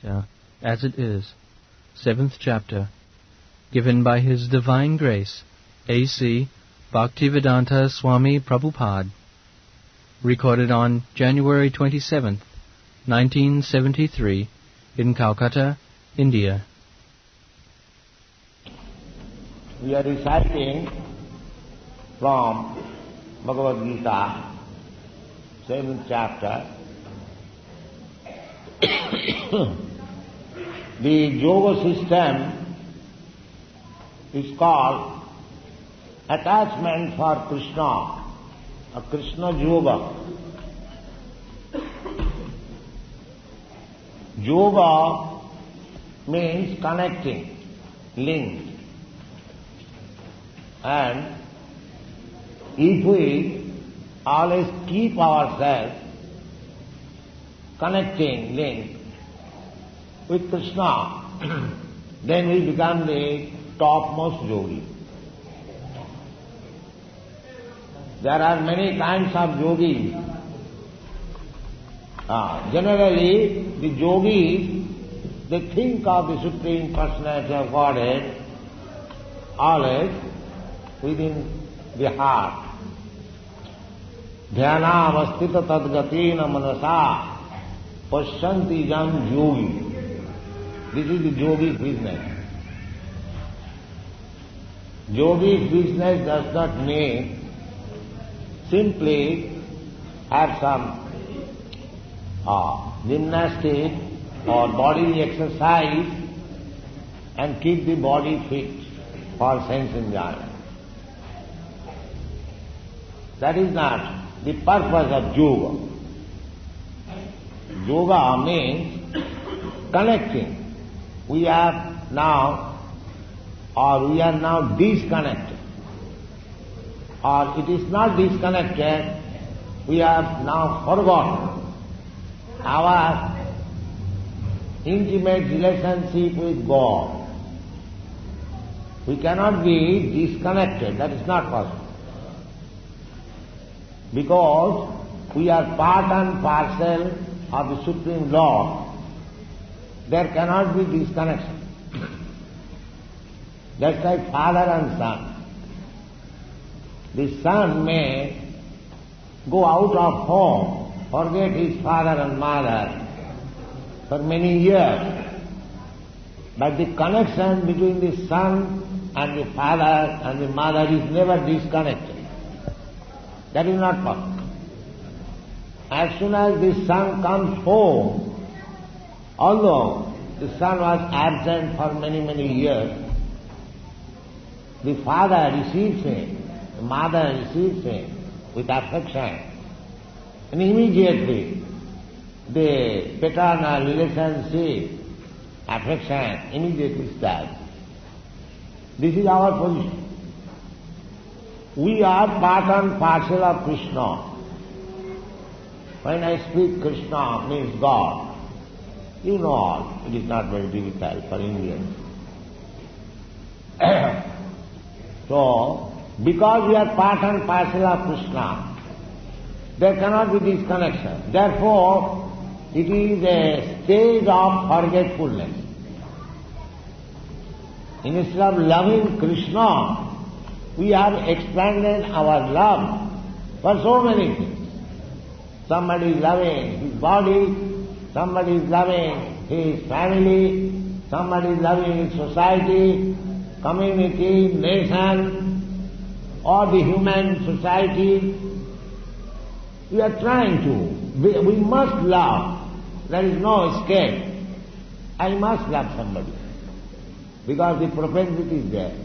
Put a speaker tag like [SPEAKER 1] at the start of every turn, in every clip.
[SPEAKER 1] Bhagavad-gita As It Is, 7th chapter, given by His Divine Grace A.C. Bhaktivedanta Swami Prabhupada, recorded on January 27th, 1973, in Calcutta, India.
[SPEAKER 2] We are reciting from Bhagavad-gita, 7th chapter. The yoga system is called attachment for Krishna, a Krishna Yoga. Yoga means connecting, linked. And if we always keep ourselves connecting, linked with Krishna, then we become the topmost yogi. There are many kinds of yogis. Generally, the yogis, they think of the Supreme Personality of Godhead always within the heart. Dhyanam astita tadgatina manasa pasyanti jam yogi. This is the yogi's business. Yogi's business does not mean simply have some gymnastic or body exercise and keep the body fit for sense enjoyment. That is not the purpose of yoga. Yoga means connecting. We are now disconnected. Or it is not disconnected, we have now forgotten our intimate relationship with God. We cannot be disconnected, that is not possible. Because we are part and parcel of the Supreme Lord, there cannot be disconnection. That's like father and son. The son may go out of home, forget his father and mother for many years, but the connection between the son and the father and the mother is never disconnected. That is not possible. As soon as the son comes home, although the son was absent for many, many years, the father receives him, the mother receives him with affection, and immediately the paternal relationship, affection, immediately starts. This is our position. We are part and parcel of Krishna. When I speak Krishna means God. You know all. It is not very difficult for Indians. So, because we are part and parcel of Krishna, there cannot be disconnection. Therefore, it is a stage of forgetfulness. Instead of loving Krishna, we have expanded our love for so many things. Somebody is loving his body, somebody is loving his family, somebody is loving his society, community, nation, or the human society. We are trying to. We must love. There is no escape. I must love somebody because the propensity is there.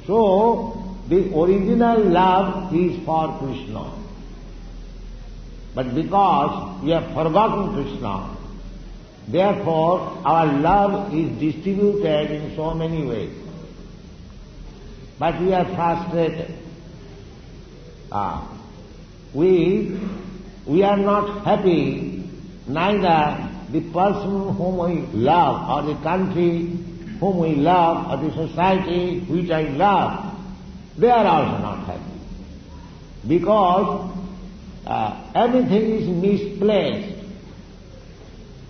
[SPEAKER 2] So, the original love is for Krishna. But because we have forgotten Krishna, therefore our love is distributed in so many ways. But we are frustrated. We are not happy, neither the person whom we love, or the country whom we love, or the society which I love, they are also not happy. Because everything is misplaced.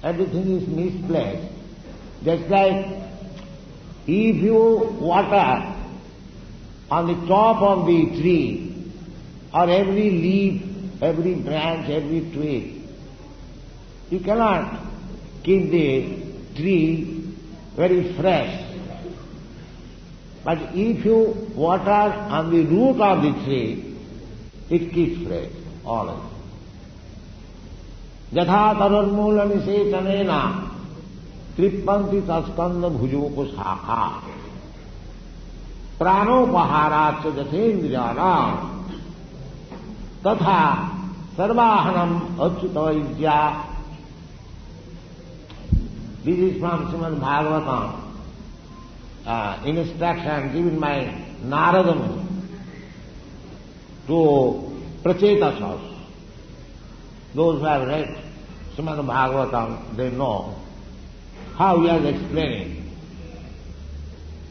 [SPEAKER 2] everything is misplaced. Just like if you water on the top of the tree, or every leaf, every branch, every twig, you cannot keep the tree very fresh. But if you water on the root of the tree, it keeps fresh always. Yatha tararmula nisetanena trippanti taskanda bhujoko shakha pranopaharaccha jathendriyana tatha sarvahanam achyutavidya. This is from Srimad Bhagavatam, instruction given by Narada Muni to Prachetasas. Those who have read Srimad Bhagavatam, they know how he is explaining.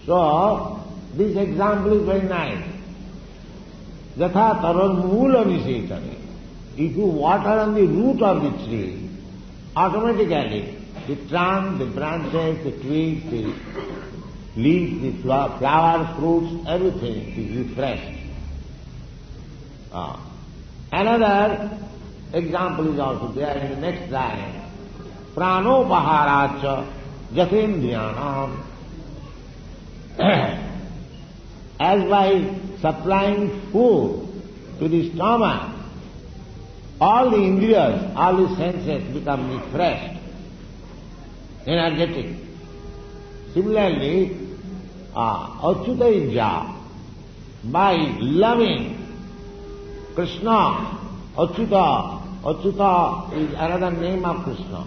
[SPEAKER 2] So, this example is very nice. Yatha taramula nisetane. If you water on the root of the tree, automatically the trunk, the branches, the twigs, the leaves, the flowers, fruits, everything is refreshed. Another example is also there in the next line. Pranopaharaccha jatendriyanam. As by supplying food to the stomach, all the indriyas, all the senses become refreshed, energetic. Similarly, Achyutaija, by loving Krishna, Achyuta is another name of Krishna.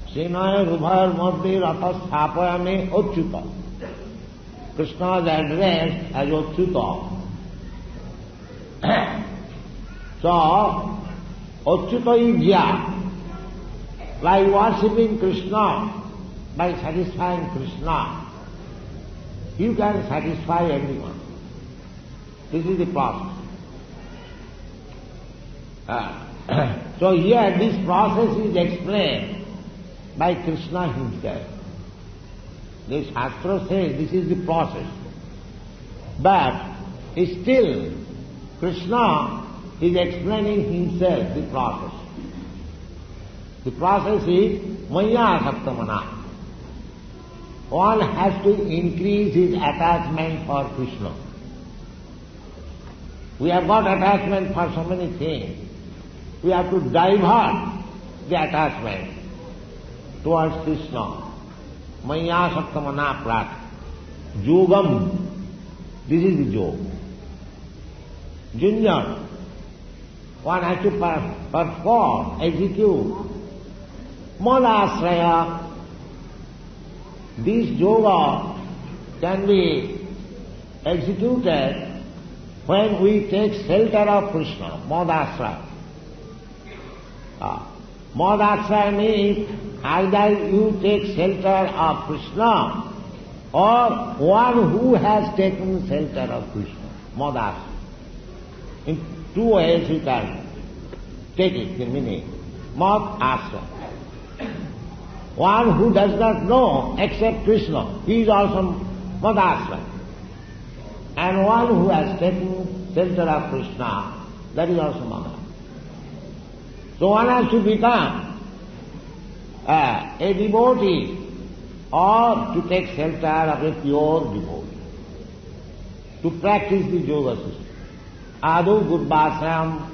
[SPEAKER 2] Senaya Rubhar Madhya Ratha Sthapayame Achyuta. Krishna is addressed as Achyuta. So, Achyutaija, by worshipping Krishna, by satisfying Krishna, you can satisfy everyone. This is the process. So here this process is explained by Krishna himself. The Shastra says this is the process. But still Krishna is explaining himself the process. The process is Maya Saptamana. One has to increase his attachment for Krishna. We have got attachment for so many things. We have to divert the attachment towards Krishna. Maya Saptamana Prat. Yogam. This is the yoga. Junjan. One has to perform, execute. Madasraya. This yoga can be executed when we take shelter of Krishna, Madasraya. Madasraya means either you take shelter of Krishna or one who has taken shelter of Krishna, Madasraya. In two ways you can take it, the meaning. Mad Asra. One who does not know except Krishna, he is also Madasra. And one who has taken shelter of Krishna, that is also Madasra. So one has to become a devotee or to take shelter of a pure devotee, to practice the yoga system. Adu Gurvasram,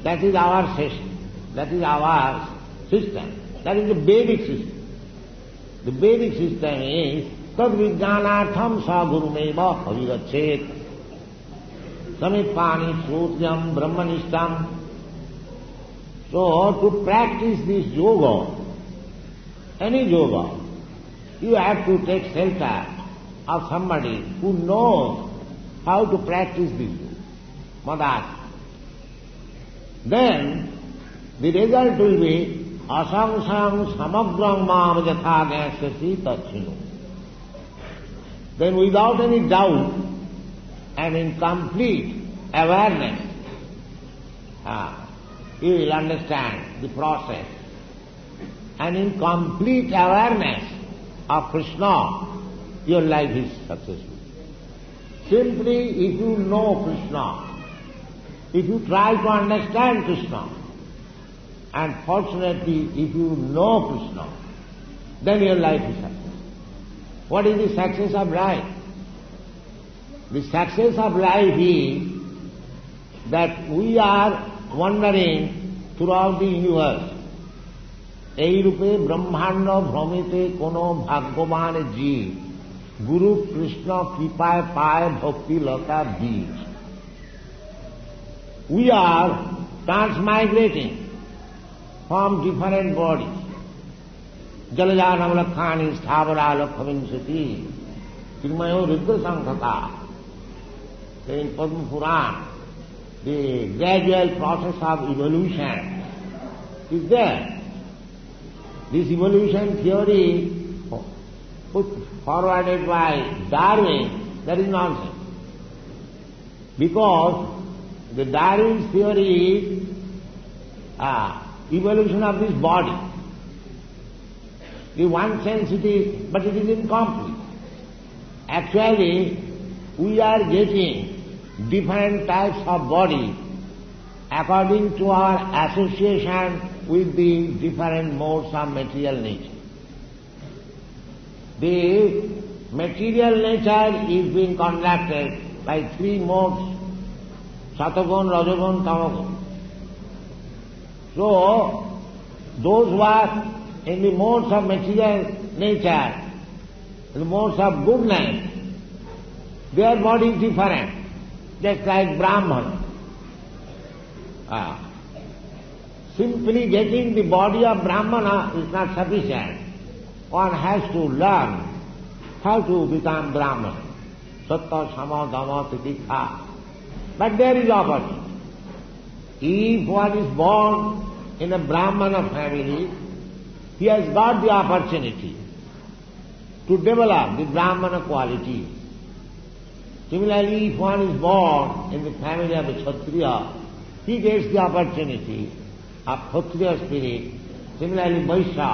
[SPEAKER 2] that is our system. That is our system. That is the Vedic system. The Vedic system is Tad Vijnanatham Sa Gurumeva Havirachet Samipani Srutyam Brahmanishtam. So to practice this yoga, any yoga, you have to take shelter of somebody who knows how to practice this yoga. Madas. Then the result will be asangsang samagram mam jatha gyasasi tatchinu. Then without any doubt and in complete awareness, you will understand the process and in complete awareness of Krishna, your life is successful. Simply if you know Krishna, if you try to understand Krishna, and fortunately if you know Krishna, then your life is successful. What is the success of life? The success of life is that we are wandering throughout the universe. এই রূপে ব্রহ্মাণ্ড ভ্রমিতে কোনো ভাগ্যবান জীব গুরু কৃষ্ণ কৃপায় পায় ভক্তি লতা বীজ. We are transmigrating from different bodies. Jalajanam lakhani sthavara lakhavinsati Tirmayo Rudra Sankhata. In Padma Purana, the gradual process of evolution is there. This evolution theory put forwarded by Darwin, that is nonsense. Because the Darwin's theory is evolution of this body. In one sense it is, but it is incomplete. Actually, we are getting different types of body according to our association with the different modes of material nature. The material nature is being conducted by three modes, Satagun, Rajagun, Tamagun. So, those who are in the modes of material nature, the modes of goodness, their body is different, just like Brahman. Simply getting the body of Brahmana is not sufficient. One has to learn how to become Brahman. Satta, Sama, Dhamma, Titikha. But there is opportunity. If one is born in a Brahmana family, he has got the opportunity to develop the Brahmana quality. Similarly, if one is born in the family of a Kshatriya, he gets the opportunity of Kshatriya spirit. Similarly, Vaishya,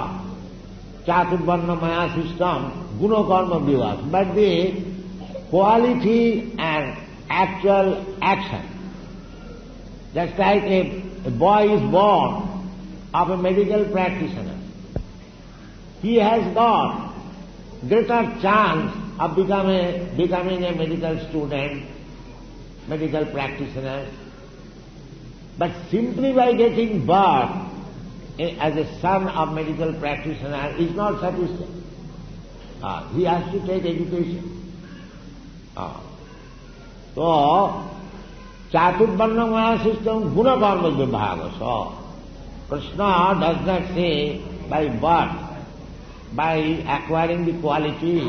[SPEAKER 2] Chaturvarna Maya system, Guna Karma Vivas. But the quality and actual action, just like a boy is born of a medical practitioner, he has got greater chance of becoming a medical student, medical practitioner. But simply by getting birth as a son of medical practitioner is not sufficient. He has to take education. So, Chaturvarna Maya system, Guna Karma Vibhaga. So, Krishna does not say by birth, by acquiring the quality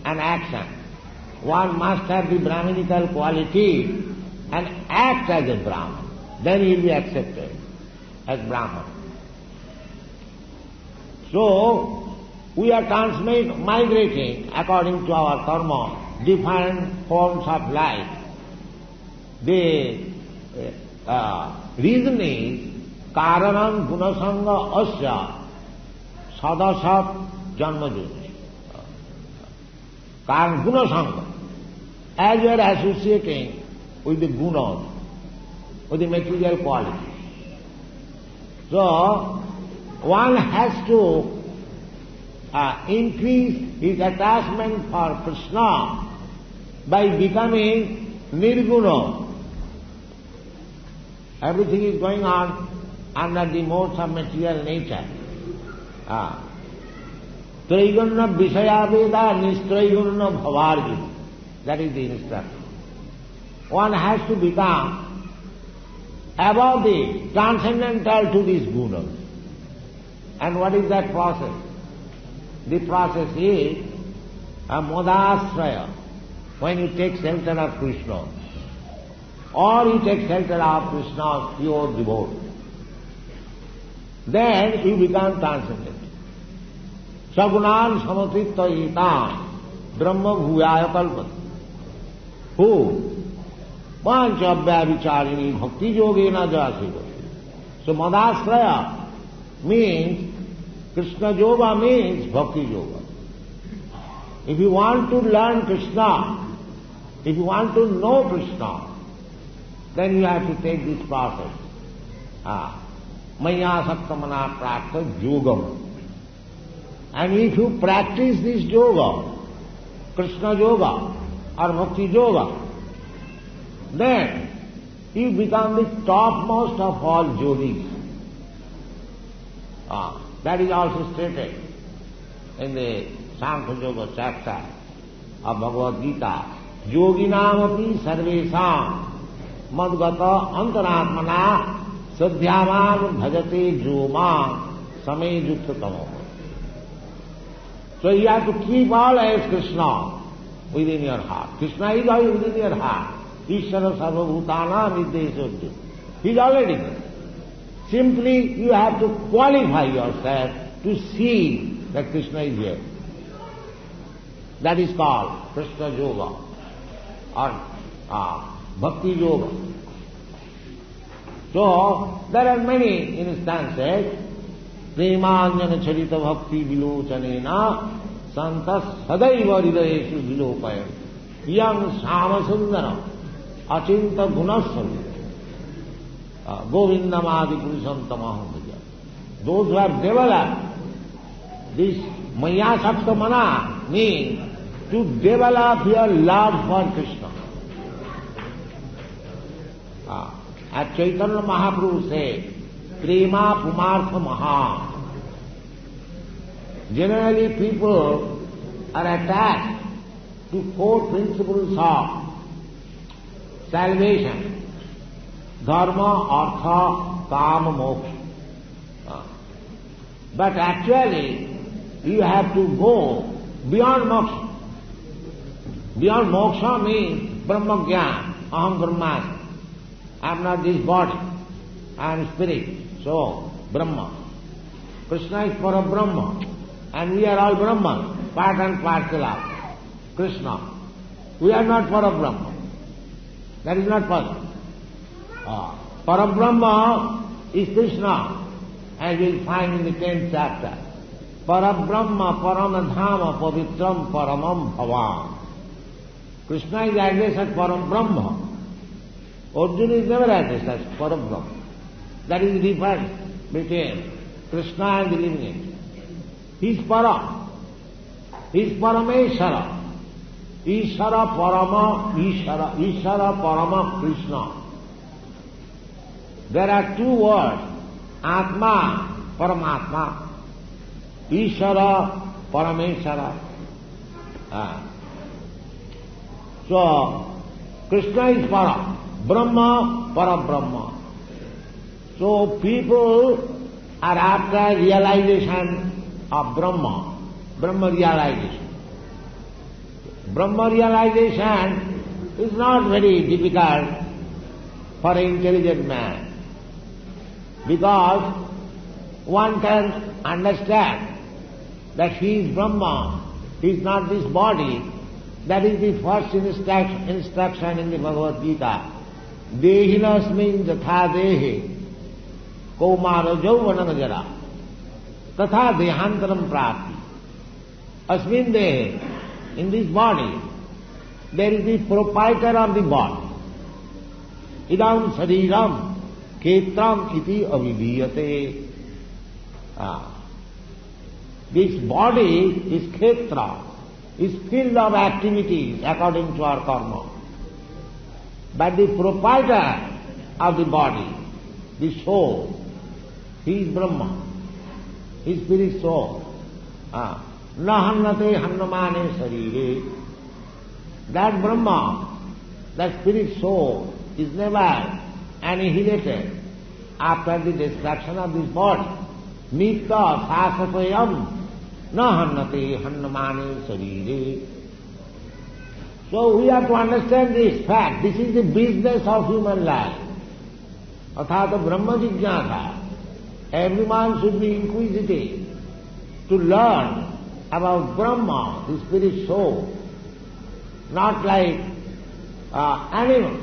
[SPEAKER 2] and action. One must have the Brahminical quality and act as a Brahman. Then he will be accepted as Brahman. So, we are migrating according to our karma, different forms of life. The reason is, Karanam Gunasanga Asya Sadasat Janmajuti. Karan Gunasanga. As you are associating with the gunas, with the material qualities. So, one has to increase his attachment for Krishna by becoming nirguna. Everything is going on under the modes of material nature. Traigunna Vishayaveda Nistraigunna Bhavarjuna. That is the instruction. One has to become above the transcendental to these gunas. And what is that process? The process is a modasraya, when you take shelter of Krishna, or you take shelter of Krishna's pure devotee. Then you become transcendent. Sagunan samatritta itan brahma bhuyaya kalpati. Who? Panchabhya vicharini bhakti yogena jaseva. So madasraya means Krishna Yoga means Bhakti Yoga. If you want to learn Krishna, if you want to know Krishna, then you have to take this process. Maya Saktamana Prakta Yogam. And if you practice this yoga, Krishna Yoga or Bhakti Yoga, then you become the topmost of all yogis. That is also stated in the Sankhya Yoga chapter of Bhagavad-gita. Yoginam api sarvesam madgata antaratmana sadhyavan bhajate joma same yuktatamo. So you have to keep always Krishna within your heart. Krishna is always within your heart. Ishvara sarvabhutana niddeshodya. He is already there. Simply you have to qualify yourself to see that Krishna is here. That is called Krishna Yoga or Bhakti Yoga. So there are many instances. Premanjana charita bhakti vilochanena santas sadaiva hridayeshu vilopayam yam samasundara achinta gunasam govindamadi purusantamaham bhaja. Those who have developed this maya sakta mana means to develop your love for Krishna. As Chaitanya Mahaprabhu said, Prema Pumartha Maha. Generally people are attached to four principles of salvation: dharma, artha, kama, moksha. But actually you have to go beyond moksha. Beyond moksha means Brahma Jnana, Aham Brahmasmi. I am not this body, I am spirit. So, Brahma. Krishna is for a Brahma. And we are all Brahman, part and parcel of Krishna. We are not for a Brahma. That is not possible. Parabrahma is Krishna, as we will find in the 10th chapter. Parabrahma, Paramadhama, Pavitram, Paramam Bhavam. Krishna is addressed as Parabrahma. Arjuna is never addressed as Parabrahma. That is the difference between Krishna and the living entity. He is Para. He is Parameshara. Ishara Parama Ishara. Ishara Parama Krishna. There are two words, Atma, Paramatma, Ishara, Parameshara. So, Krishna is Para, Brahma, Parabrahma. So, people are after realization of Brahma, Brahma realization. Brahma realization is not very difficult for an intelligent man, because one can understand that he is Brahma, he is not this body. That is the first instruction in the Bhagavad-gita. Dehinasmin jatha dehe kaumara jauvanam jara tatha dehantaram prapti. Asmin dehe, in this body, there is the proprietor of the body. Idam sariram ketram iti avidiyate. This body is khetra, is filled of activities according to our karma. But the proprietor of the body, the soul, he is Brahma, he is spirit soul. Na hannate hannamane sarire. That Brahma, that spirit soul, is never annihilated after the destruction of this body. Nitya sasatayam na hannate hannamane sarire. So we have to understand this fact. This is the business of human life. Athata Brahma Jignasa. Every man should be inquisitive to learn about Brahma, the spirit soul. Not like animals.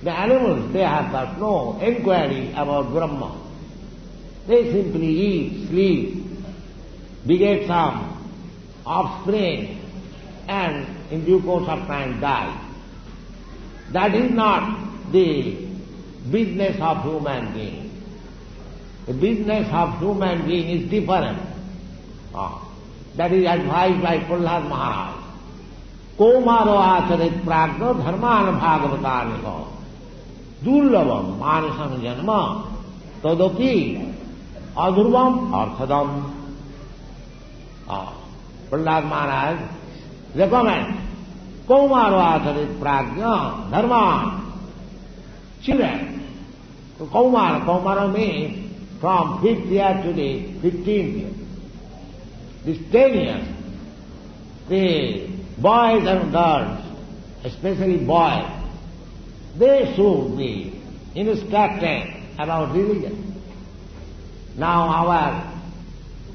[SPEAKER 2] The animals, they have got no inquiry about Brahma. They simply eat, sleep, beget some offspring, and in due course of time die. That is not the business of human being. The business of human being is different. That is advised by Prahlad Maharaj. Komaro acharit pragno dharman bhagavataniho durlavam manasam janma tadapi adhurvam arthadam. Prahlad Maharaj recommends Komaro acharit pragna dharman, children. Kaumara means from 5th year to the 15th year. This 10 years, the boys and girls, especially boys, they should be instructed about religion. Now our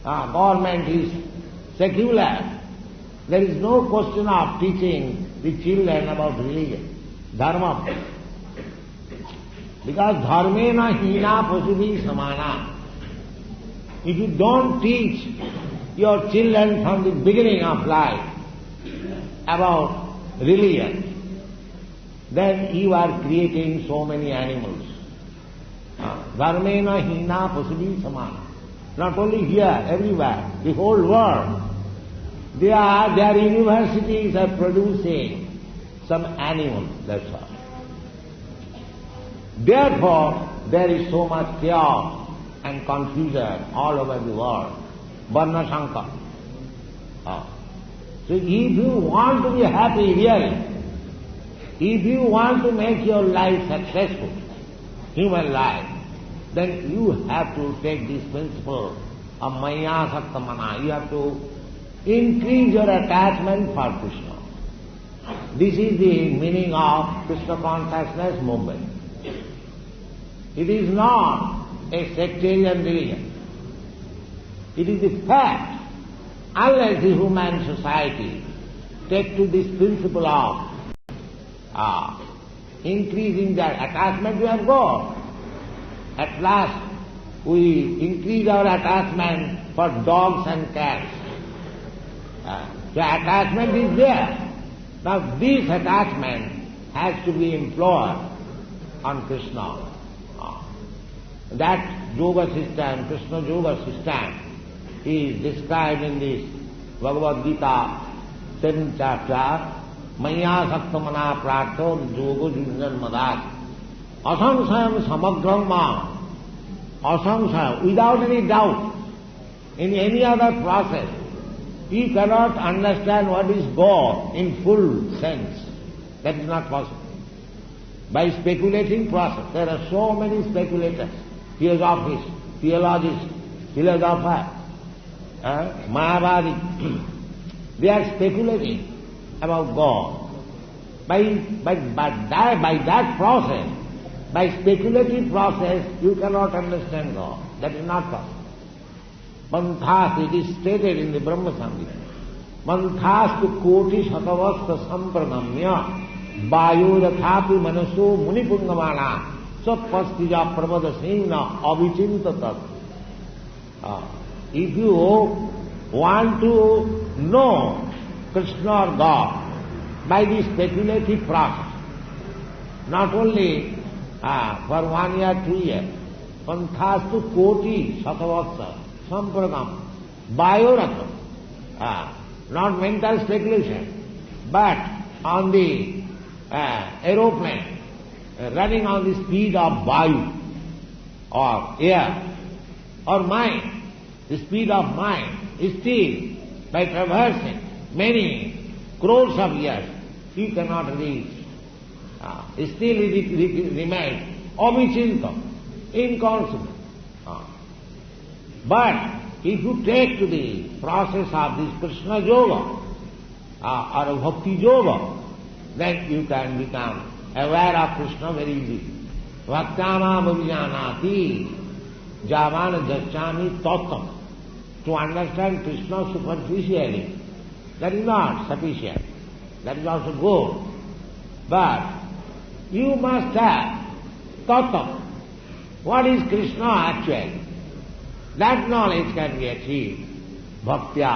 [SPEAKER 2] government is secular. There is no question of teaching the children about religion, dharma. Because dharmena hina pasubhi samana. If you don't teach your children from the beginning of life about religion, then you are creating so many animals. Dharmena hina pasubhi samana. Not only here, everywhere, the whole world. Their universities are producing some animals, that's all. Therefore, there is so much chaos and confusion all over the world. Varna Shankar. So if you want to be happy really, if you want to make your life successful, human life, then you have to take this principle of Maya Saktamana. You have to increase your attachment for Krishna. This is the meaning of Krishna consciousness movement. It is not a sectarian religion. It is a fact. Unless the human society take to this principle of increasing their attachment, we have got. At last, we increase our attachment for dogs and cats. The attachment is there. Now this attachment has to be employed on Krishna. That yoga system, Krishna yoga system, is described in this Bhagavad-gita 7th chapter. Maya saktamana prartho yoga junjan madat asamsayam samagram ma. Asamsayam, without any doubt, in any other process, you cannot understand what is God in full sense. That is not possible. By speculating process, there are so many speculators, theosophists, theologists, philosophers, Mayavadi. They are speculating about God. By that process, by speculative process, you cannot understand God. That is not possible. Manthas, it is stated in the Brahma Samhita. Manthas tu koti satavasta sampranamya vayorathapi manaso munipungamana sapastija pravada sena avichinta tat. If you want to know Krishna or God by this speculative process, not only for 1 year, 2 years, manthas tu koti satavasta sampranam, vayoratha, not mental speculation, but on the aeroplane, running on the speed of vayu, or air, or mind. The speed of mind is still, by traversing many crores of years, you cannot reach. Still it remains avichinta, inconceivable. But if you take to the process of this Krishna Yoga or Bhakti Yoga, then you can become aware of Krishna very easily. Bhaktama bhavijanati javana jachami tattam. To understand Krishna superficially, that is not sufficient. That is also good. But you must have tattam. What is Krishna actually? That knowledge can be achieved bhaktya,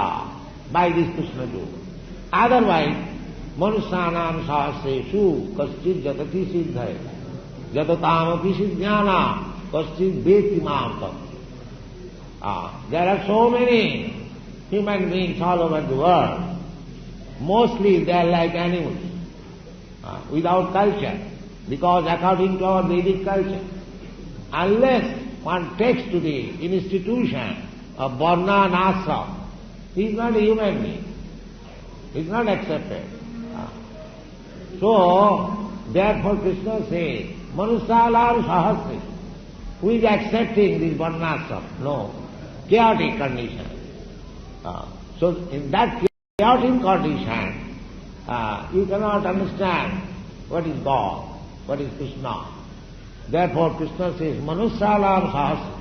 [SPEAKER 2] by this Krishna Yoga. Otherwise, manusyanam sahasreshu kaschid jatati siddhaya, jatatam siddhyana kaschid veti mam. There are so many human beings all over the world. Mostly they are like animals, without culture, because according to our Vedic culture, unless one takes to the institution of varna and ashram, he is not a human being. He is not accepted. So, therefore Krishna says, Manusyalam sahasri. Who is accepting this varnashram? No. Chaotic condition. So in that chaotic condition, you cannot understand what is God, what is Krishna. Therefore Krishna says, Manusyalam sahasri.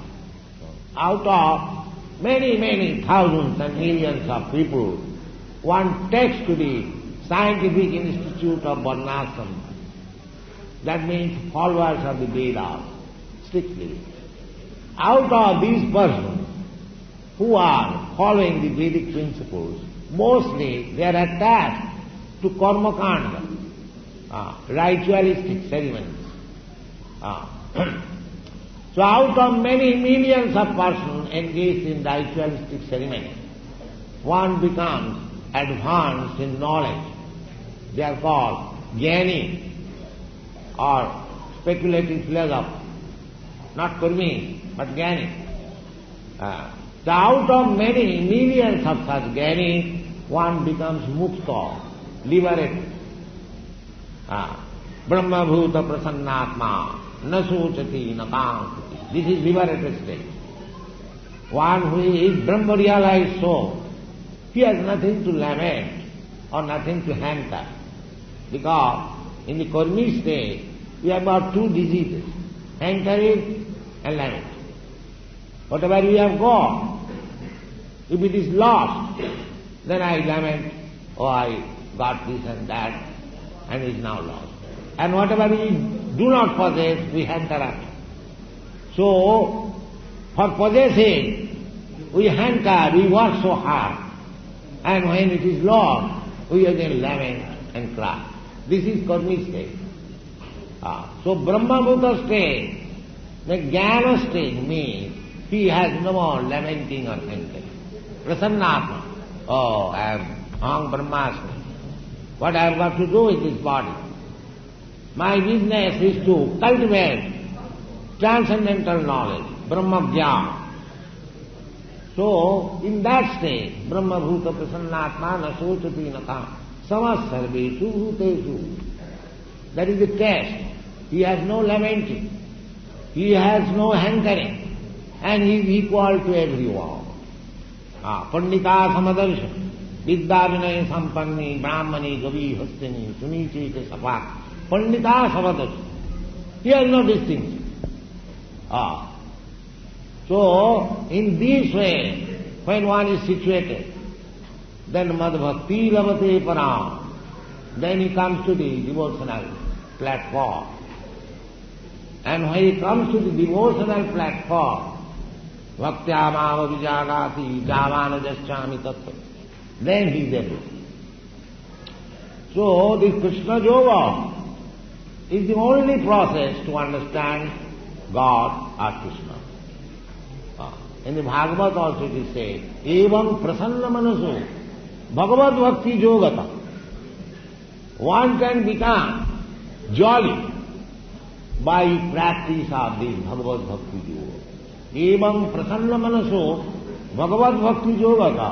[SPEAKER 2] Out of many, many thousands and millions of people, one takes to the scientific institute of varnashram. That means followers of the Vedas, strictly. Out of these persons who are following the Vedic principles, mostly they are attached to karma kanda, ritualistic ceremonies. So out of many millions of persons engaged in ritualistic ceremony, one becomes advanced in knowledge. They are called jnani or speculative philosopher, not kurmi, but jnani. So out of many millions of such jnani, one becomes mukta, liberated. Brahma bhuta prasannatma, na sochati na kankati. This is liberated state. One who is Brahma realized soul, he has nothing to lament or nothing to hanker. Because in the karmi state, we have got two diseases, hankering and lament. Whatever we have got, if it is lost, then I lament, oh, I got this and that, and it is now lost. And whatever we do not possess, we hanker after. So, for possessing, we hanker, we work so hard, and when it is lost, we again lament and cry. This is karmi state. So Brahma Bhuta state, the jnana state means he has no more lamenting or thinking. Prasannatma. Oh, I am Aham Brahmasmi. What I have got to do with this body? My business is to cultivate transcendental knowledge, Brahma Jnana. So, in that state, Brahma Bhuta Prasannatma na sochati na kam samas sarveshu bhuteshu. That is the test. He has no lamenting. He has no hankering. And he is equal to everyone. Pandita samadarsha, vidya vinaya sampanni, brahmani, gavi, hastini, sunichite sapak. Pandita samadarsha. He has no distinction. So, in this way, when one is situated, then madhbhakti lavate param. Then he comes to the devotional platform. And when he comes to the devotional platform, bhaktyamava vijagati javana jaschami tattva, then he is able. So this Krishna Yoga is the only process to understand God or Krishna. In the Bhagavad also it is said, evam prasanna manaso Bhagavad-gita yogata. One can become jolly by practice of this Bhagavad-gita yoga. Evam prasanna manaso Bhagavad-gita yogata.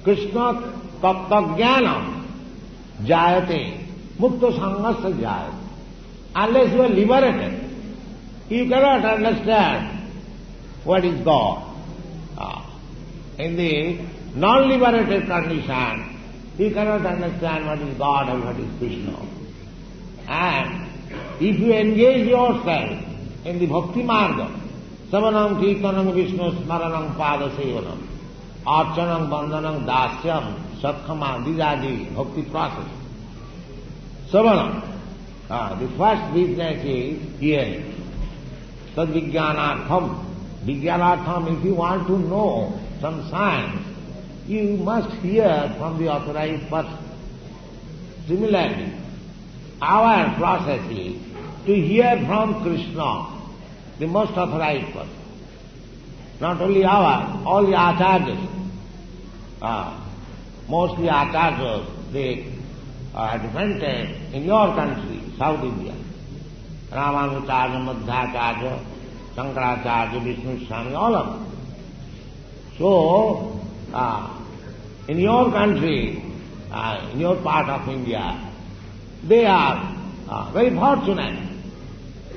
[SPEAKER 2] Krishna tattva-jnanam jayate mukta sanghasya jayate. Unless you are liberated, you cannot understand what is God. In the non-liberated condition, you cannot understand what is God and what is Krishna. And if you engage yourself in the bhakti marga, savanam kirtanam Vishnu smaranam pada sevanam, archanam bandhanam dasyam satkhamam, these are the bhakti process. Savanam, the first business is hearing. Tad vijnanartham Vijnanartham, if you want to know some science, you must hear from the authorized person. Similarly, our process is to hear from Krishna, the most authorized person. Not only our, all the acharyas, mostly acharyas, they are advented in your country, South India. Ramanucharya, Madhacharya, Shankaracharya, Vishnu Swami, all of them. So, in your country, in your part of India, they are very fortunate,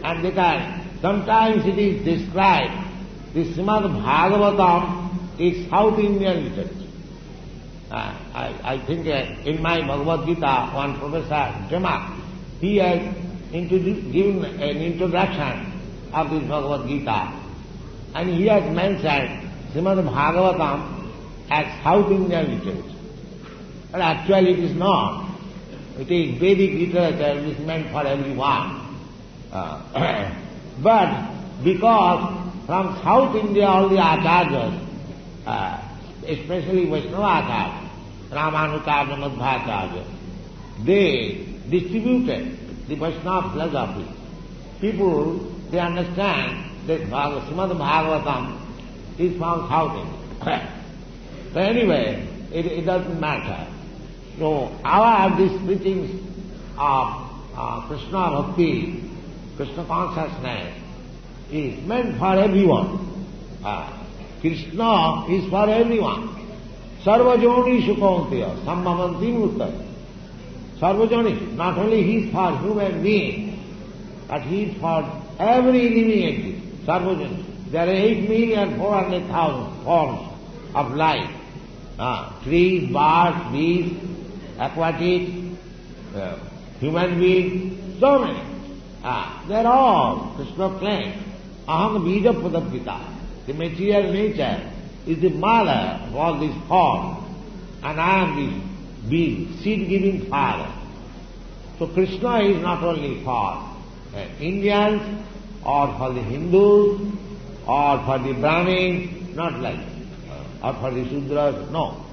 [SPEAKER 2] and they can, sometimes it is described, the Srimad Bhagavatam is South Indian literature. I think in my Bhagavad-gita, one Professor Jamak, he has given an introduction of this Bhagavad-gita, and he has mentioned Srimad Bhagavatam as South Indian literature. But actually it is not. It is Vedic literature, it is meant for everyone. But because from South India all the acharyas, especially Vaishnava acharyas, Ramanucharya, Madhacharya, they distributed the Vaishnava philosophy. People, they understand that Srimad Bhagavatam is from South India. So anyway, it doesn't matter. So these preachings of Krishna Bhakti, Krishna consciousness, is meant for everyone. Krishna is for everyone. Sarvajoni Shukauntiya, Sambhavanti Muttai. Sarvajoni, not only he is for human beings, but he is for every living entity. Sarvajoni. There are 8,400,000 forms of life. Trees, birds, beasts, aquatic, human beings, so many. They are all, Krishna claims, aham bija pradapita. The material nature is the mother of all these forms, and I am the being, seed-giving father. So Krishna is not only for Indians, or for the Hindus, or for the Brahmins, not like that, or for the Shudras, no.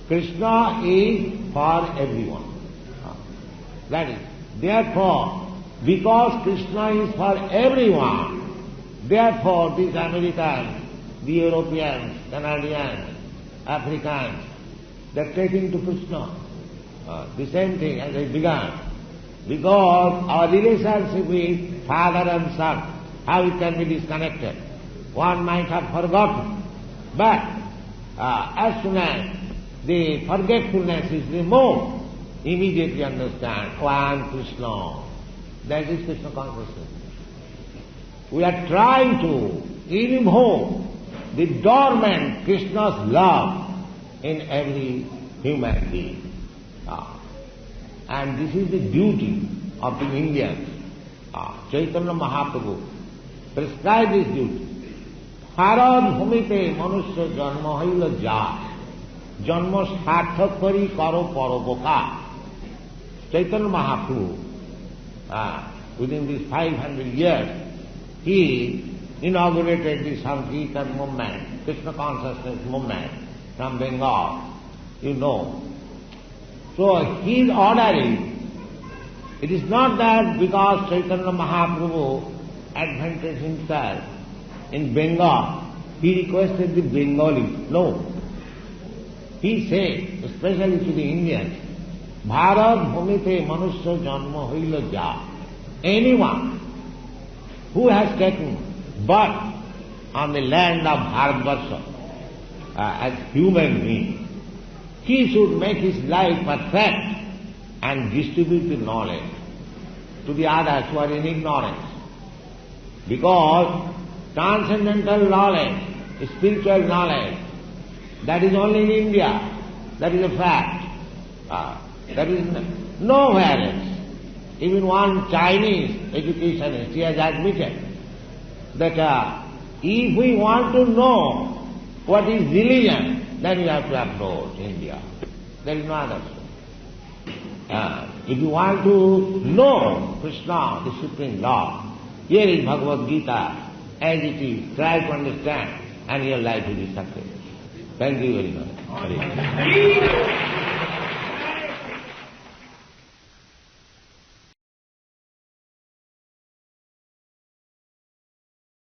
[SPEAKER 2] Krishna is for everyone. That is, therefore, because Krishna is for everyone, therefore these Americans, the Europeans, Canadians, Africans, they are taking to Krishna. The same thing as I began. Because our relationship with father and son, how it can be disconnected? One might have forgotten. But as soon as the forgetfulness is removed, immediately understand, oh, I am Krishna. That is Krishna consciousness. We are trying to invoke the dormant Krishna's love in every human being. And this is the duty of the Indians. Chaitanya Mahaprabhu prescribed this duty. Bharat bhumite manusya janma haila ja. Janma sarthak kari karo paropoka. Chaitanya Mahaprabhu, within these 500 years, he inaugurated the Sankirtan movement, Krishna consciousness movement from Bengal, you know. So his order it is not that because Chaitanya Mahaprabhu advented himself in Bengal, he requested the Bengalis. No. He said, especially to the Indians, Bharat bhumite manusya janma haila ja. Anyone who has taken birth on the land of Bharatvarsha as human being, he should make his life perfect and distribute the knowledge to the others who are in ignorance. Because transcendental knowledge, spiritual knowledge, that is only in India. That is a fact. That is nowhere else. Even one Chinese educationist, he has admitted that if we want to know what is religion, then we have to approach India. There is no other. If you want to know Krishna, the Supreme Lord, here is Bhagavad-gita, as it is. Try to understand and your life will be successful. Thank you very much.